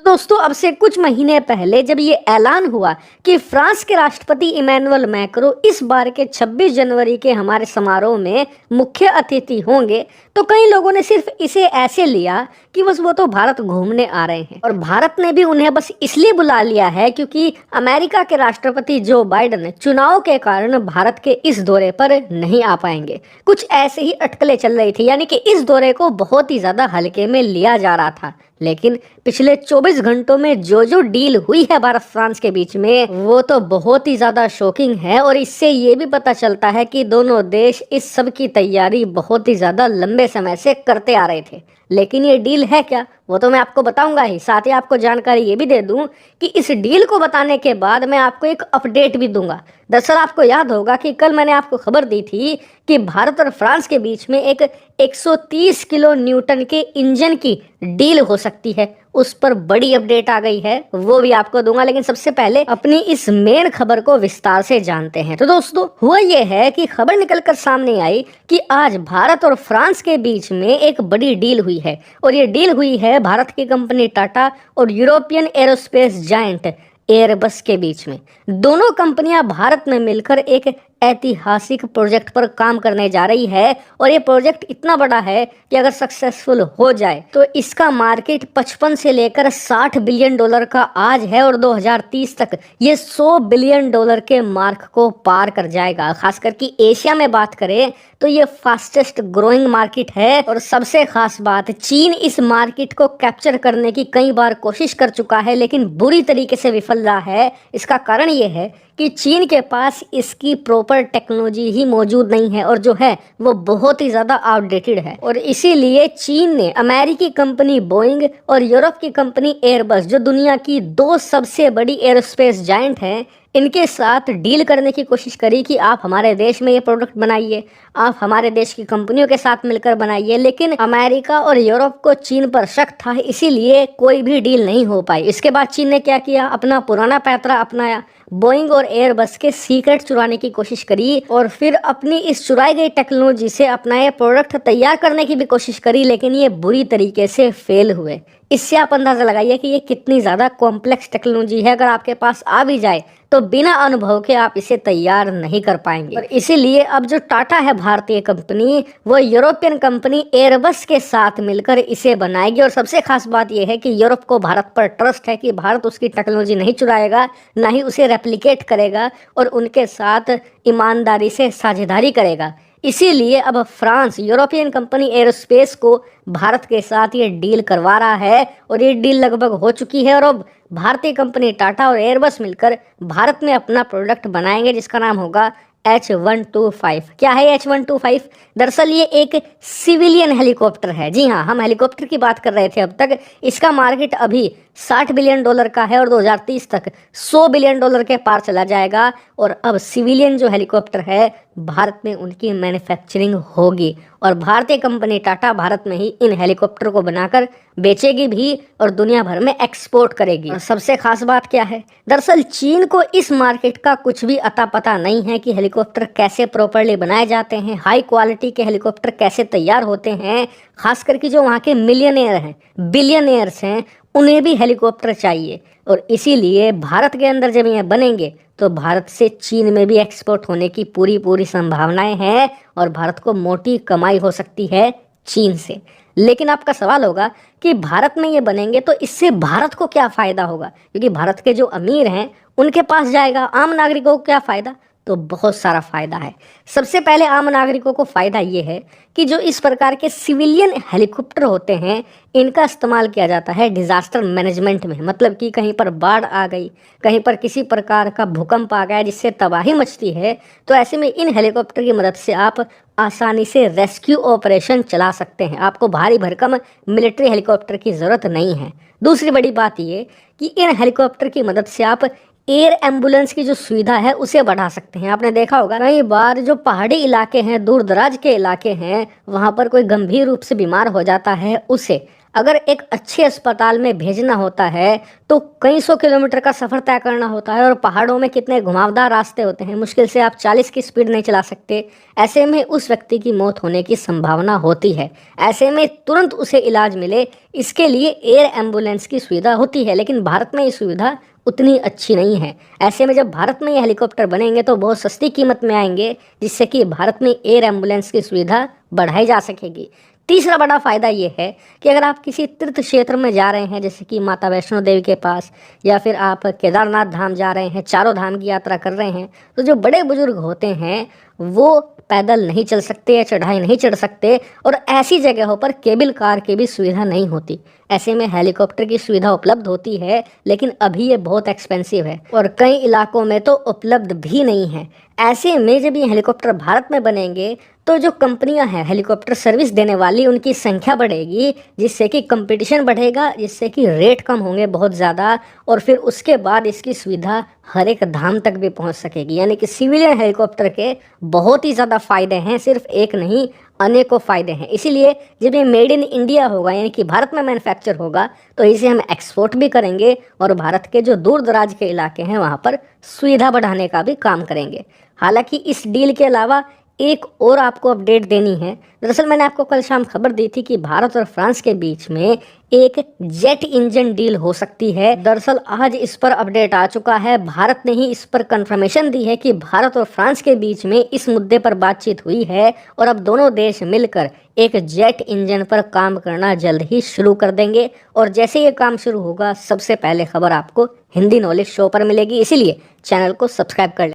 दोस्तों, अब से कुछ महीने पहले जब ये ऐलान हुआ कि फ्रांस के राष्ट्रपति इमैनुअल मैक्रों इस बार के 26 जनवरी के हमारे समारोह में मुख्य अतिथि होंगे, तो कई लोगों ने सिर्फ इसे ऐसे लिया कि बस वो तो भारत घूमने आ रहे हैं और भारत ने भी उन्हें बस इसलिए बुला लिया है क्योंकि अमेरिका के राष्ट्रपति जो बाइडेन चुनाव के कारण भारत के इस दौरे पर नहीं आ पाएंगे। कुछ ऐसे ही अटकलें चल रही थी, यानी कि इस दौरे को बहुत ही ज्यादा हल्के में लिया जा रहा था। लेकिन पिछले 24 घंटों में जो जो डील हुई है भारत फ्रांस के बीच में, वो तो बहुत ही ज्यादा शॉकिंग है और इससे ये भी पता चलता है कि दोनों देश इस सब की तैयारी बहुत ही ज्यादा लंबे समय से करते आ रहे थे। लेकिन ये डील है क्या, वो तो मैं आपको बताऊंगा ही। साथ ही आपको जानकारी ये भी दे दूं कि इस डील को बताने के बाद मैं आपको एक अपडेट भी दूंगा। दरअसल आपको याद होगा कि कल मैंने आपको खबर दी थी कि भारत और फ्रांस के बीच में एक 130 किलो न्यूटन के इंजन की डील हो सकती है। उस पर बड़ी अपडेट आ गई है, वो भी आपको दूंगा। लेकिन सबसे पहले अपनी इस मेन खबर को विस्तार से जानते हैं। तो दोस्तों, हुआ ये है कि खबर निकलकर सामने आई कि आज भारत और फ्रांस के बीच में एक बड़ी डील हुई है और ये डील हुई है भारत की कंपनी टाटा और यूरोपियन एरोस्पेस जायंट एयरबस के बीच में। दोनों कंपनियां भारत में मिलकर एक ऐतिहासिक प्रोजेक्ट पर काम करने जा रही है और ये प्रोजेक्ट इतना बड़ा है कि अगर सक्सेसफुल हो जाए तो इसका मार्केट 55 से लेकर 60 बिलियन डॉलर का आज है और 2030 तक ये 100 बिलियन डॉलर के मार्क को पार कर जाएगा। खासकर कि एशिया में बात करें तो ये फास्टेस्ट ग्रोइंग मार्केट है और सबसे खास बात, चीन इस मार्केट को कैप्चर करने की कई बार कोशिश कर चुका है लेकिन बुरी तरीके से विफल रहा है। इसका कारण ये है कि चीन के पास इसकी प्रॉपर टेक्नोलॉजी ही मौजूद नहीं है और जो है वो बहुत ही ज़्यादा आउटडेटेड है। और इसीलिए चीन ने अमेरिकी कंपनी बोइंग और यूरोप की कंपनी एयरबस, जो दुनिया की दो सबसे बड़ी एरोस्पेस जायंट हैं, इनके साथ डील करने की कोशिश करी कि आप हमारे देश में ये प्रोडक्ट बनाइए, आप हमारे देश की कंपनियों के साथ मिलकर बनाइए। लेकिन अमेरिका और यूरोप को चीन पर शक था, इसीलिए कोई भी डील नहीं हो पाई। इसके बाद चीन ने क्या किया, अपना पुराना पैतरा अपनाया, बोइंग और एयरबस के सीक्रेट चुराने की कोशिश करी और फिर अपनी इस चुराई गई टेक्नोलॉजी से अपना ये प्रोडक्ट तैयार करने की भी कोशिश करी, लेकिन ये बुरी तरीके से फेल हुए। इससे आप अंदाजा लगाइए कि ये कितनी ज़्यादा कॉम्प्लेक्स टेक्नोलॉजी है। अगर आपके पास आ भी जाए तो बिना अनुभव के आप इसे तैयार नहीं कर पाएंगे। और इसीलिए अब जो टाटा है भारतीय कंपनी, वो यूरोपियन कंपनी एयरबस के साथ मिलकर इसे बनाएगी। और सबसे खास बात यह है कि यूरोप को भारत पर ट्रस्ट है कि भारत उसकी टेक्नोलॉजी नहीं चुराएगा, ना ही उसे रेप्लिकेट करेगा और उनके साथ ईमानदारी से साझेदारी करेगा। इसीलिए अब फ्रांस यूरोपियन कंपनी एरोस्पेस को भारत के साथ ये डील करवा रहा है और ये डील लगभग हो चुकी है और अब भारतीय कंपनी टाटा और एयरबस मिलकर भारत में अपना प्रोडक्ट बनाएंगे जिसका नाम होगा H125। क्या है H125? दरअसल ये एक सिविलियन हेलीकॉप्टर है। जी हाँ, हम हेलीकॉप्टर की बात कर रहे थे अब तक। इसका मार्केट अभी 60 बिलियन डॉलर का है और 2030 तक 100 बिलियन डॉलर के पार चला जाएगा। और अब सिविलियन जो हेलीकॉप्टर है, भारत में उनकी मैन्युफैक्चरिंग होगी और भारतीय कंपनी टाटा भारत में ही इन हेलीकॉप्टर को बनाकर बेचेगी भी और दुनिया भर में एक्सपोर्ट करेगी। और सबसे खास बात क्या है, दरअसल चीन को इस मार्केट का कुछ भी अता पता नहीं है कि हेलीकॉप्टर कैसे प्रॉपरली बनाए जाते हैं, हाई क्वालिटी के हेलीकॉप्टर कैसे तैयार होते हैं। खास करके जो वहाँ के मिलियनेयर हैं, बिलियनियर्स हैं, उन्हें भी हेलीकॉप्टर चाहिए और इसीलिए भारत के अंदर जब ये बनेंगे तो भारत से चीन में भी एक्सपोर्ट होने की पूरी संभावनाएं हैं और भारत को मोटी कमाई हो सकती है चीन से। लेकिन आपका सवाल होगा कि भारत में ये बनेंगे तो इससे भारत को क्या फ़ायदा होगा, क्योंकि भारत के जो अमीर हैं उनके पास जाएगा, आम नागरिकों को क्या फ़ायदा? तो बहुत सारा फ़ायदा है। सबसे पहले आम नागरिकों को फ़ायदा ये है कि जो इस प्रकार के सिविलियन हेलीकॉप्टर होते हैं, इनका इस्तेमाल किया जाता है डिज़ास्टर मैनेजमेंट में। मतलब कि कहीं पर बाढ़ आ गई, कहीं पर किसी प्रकार का भूकंप आ गया जिससे तबाही मचती है, तो ऐसे में इन हेलीकॉप्टर की मदद से आप आसानी से रेस्क्यू ऑपरेशन चला सकते हैं। आपको भारी भरकम मिलिट्री हेलीकॉप्टर की ज़रूरत नहीं है। दूसरी बड़ी बात ये कि इन हेलीकॉप्टर की मदद से आप एयर एम्बुलेंस की जो सुविधा है उसे बढ़ा सकते हैं। आपने देखा होगा कई बार जो पहाड़ी इलाके हैं, दूर दराज के इलाके हैं, वहाँ पर कोई गंभीर रूप से बीमार हो जाता है, उसे अगर एक अच्छे अस्पताल में भेजना होता है तो कई सौ किलोमीटर का सफ़र तय करना होता है और पहाड़ों में कितने घुमावदार रास्ते होते हैं, मुश्किल से आप 40 की स्पीड नहीं चला सकते। ऐसे में उस व्यक्ति की मौत होने की संभावना होती है। ऐसे में तुरंत उसे इलाज मिले, इसके लिए एयर एम्बुलेंस की सुविधा होती है, लेकिन भारत में ये सुविधा उतनी अच्छी नहीं है। ऐसे में जब भारत में ये हेलीकॉप्टर बनेंगे तो बहुत सस्ती कीमत में आएंगे, जिससे कि भारत में एयर एम्बुलेंस की सुविधा बढ़ाई जा सकेगी। तीसरा बड़ा फ़ायदा ये है कि अगर आप किसी तीर्थ क्षेत्र में जा रहे हैं, जैसे कि माता वैष्णो देवी के पास, या फिर आप केदारनाथ धाम जा रहे हैं, चारों धाम की यात्रा कर रहे हैं, तो जो बड़े बुजुर्ग होते हैं वो पैदल नहीं चल सकते या चढ़ाई नहीं चढ़ सकते, और ऐसी जगहों पर केबल कार की भी सुविधा नहीं होती। ऐसे में हेलीकॉप्टर की सुविधा उपलब्ध होती है, लेकिन अभी ये बहुत एक्सपेंसिव है और कई इलाकों में तो उपलब्ध भी नहीं है। ऐसे में जब ये हेलीकॉप्टर भारत में बनेंगे तो जो कंपनियां हैं हेलीकॉप्टर सर्विस देने वाली, उनकी संख्या बढ़ेगी, जिससे कि कंपटीशन बढ़ेगा, जिससे कि रेट कम होंगे बहुत ज़्यादा, और फिर उसके बाद इसकी सुविधा हर एक धाम तक भी पहुंच सकेगी। यानी कि सिविलियन हेलीकॉप्टर के बहुत ही ज़्यादा फ़ायदे हैं, सिर्फ एक नहीं अनेकों फ़ायदे हैं। इसीलिए जब ये मेड इन इंडिया होगा, यानी कि भारत में मैन्युफैक्चर होगा, तो इसे हम एक्सपोर्ट भी करेंगे और भारत के जो दूर दराज के इलाके हैं वहाँ पर सुविधा बढ़ाने का भी काम करेंगे। हालांकि इस डील के अलावा एक और आपको अपडेट देनी है। दरअसल मैंने आपको कल शाम खबर दी थी कि भारत और फ्रांस के बीच में एक जेट इंजन डील हो सकती है। दरअसल आज इस पर अपडेट आ चुका है। भारत ने ही इस पर कंफर्मेशन दी है कि भारत और फ्रांस के बीच में इस मुद्दे पर बातचीत हुई है और अब दोनों देश मिलकर एक जेट इंजन पर काम करना जल्द ही शुरू कर देंगे। और जैसे ये काम शुरू होगा, सबसे पहले खबर आपको हिंदी नॉलेज शो पर मिलेगी। इसीलिए चैनल को सब्सक्राइब कर लें।